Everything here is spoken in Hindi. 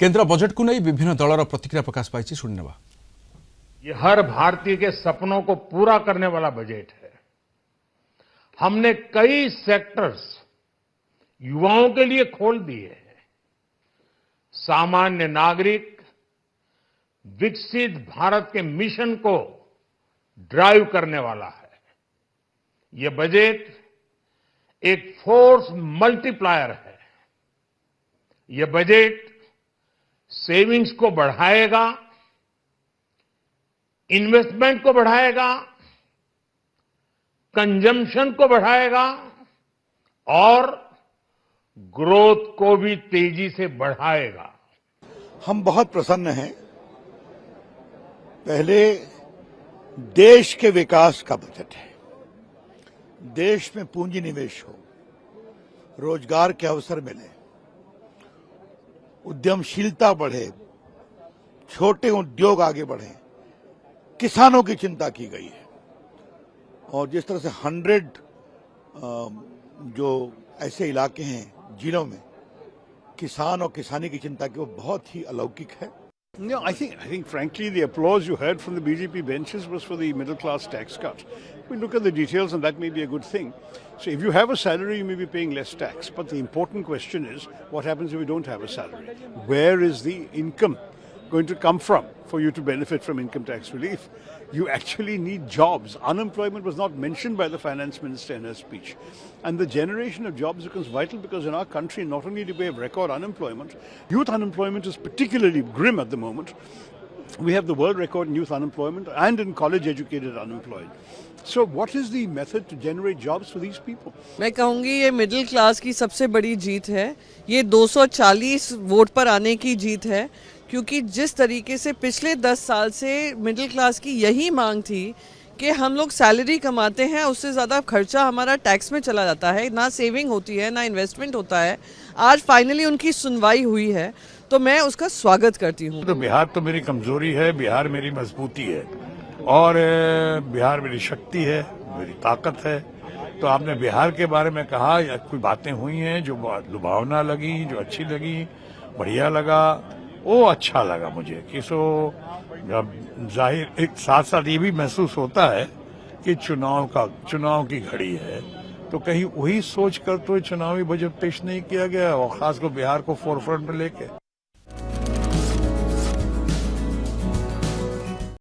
केंद्र बजेट को नहीं विभिन्न दलर प्रतिक्रिया प्रकाश पाई शुणवा। ये हर भारतीय के सपनों को पूरा करने वाला बजट है। हमने कई सेक्टर्स युवाओं के लिए खोल दिए हैं। सामान्य नागरिक विकसित भारत के मिशन को ड्राइव करने वाला है। ये बजट एक फोर्स मल्टीप्लायर है। ये बजट सेविंग्स को बढ़ाएगा, इन्वेस्टमेंट को बढ़ाएगा, कंजम्पशन को बढ़ाएगा और ग्रोथ को भी तेजी से बढ़ाएगा। हम बहुत प्रसन्न हैं। पहले देश के विकास का बजट है। देश में पूंजी निवेश हो, रोजगार के अवसर मिले, उद्यमशीलता बढ़े, छोटे उद्योग आगे बढ़े, किसानों की चिंता की गई है। और जिस तरह से 100 जो ऐसे इलाके हैं जिलों में किसान और किसानी की चिंता की, वो बहुत ही अलौकिक है। No, I think frankly the applause you heard from the BJP benches was for the middle class tax cut. We look at the details and that may be a good thing. So if you have a salary, you may be paying less tax. But the important question is, what happens if you don't have a salary? Where is the income going to come from for you to benefit from income tax relief? You actually need jobs. Unemployment was not mentioned by the finance minister in her speech. And the generation of jobs becomes vital because in our country, not only do we have record unemployment, youth unemployment is particularly grim at the moment. We have the world record in youth unemployment and in college educated unemployed. So what is the method to generate jobs for these people? मैं कहूँगी ये मिडिल क्लास की सबसे बड़ी जीत है। ये 240 वोट पर आने की जीत है, क्योंकि जिस तरीके से पिछले 10 साल से मिडिल क्लास की यही मांग थी कि हम लोग सैलरी कमाते हैं, उससे ज़्यादा खर्चा हमारा टैक्स में चला जाता है, ना सेविंग होती है, ना इन्वेस्टमेंट होता है। आज फाइनली उनकी सुनवाई हुई है, तो मैं उसका स्वागत करती हूँ। तो बिहार तो मेरी कमजोरी है, बिहार मेरी मजबूती है और बिहार मेरी शक्ति है, मेरी ताकत है। तो आपने बिहार के बारे में कहा, या कोई बातें हुई हैं जो लुभावना लगी, जो अच्छी लगी, बढ़िया लगा, वो अच्छा लगा मुझे कि जाहिर एक साथ साथ ये भी महसूस होता है कि चुनाव की घड़ी है, तो कहीं वही सोच कर तो चुनावी बजट पेश नहीं किया गया और खासकर बिहार को फोरफ्रंट में लेके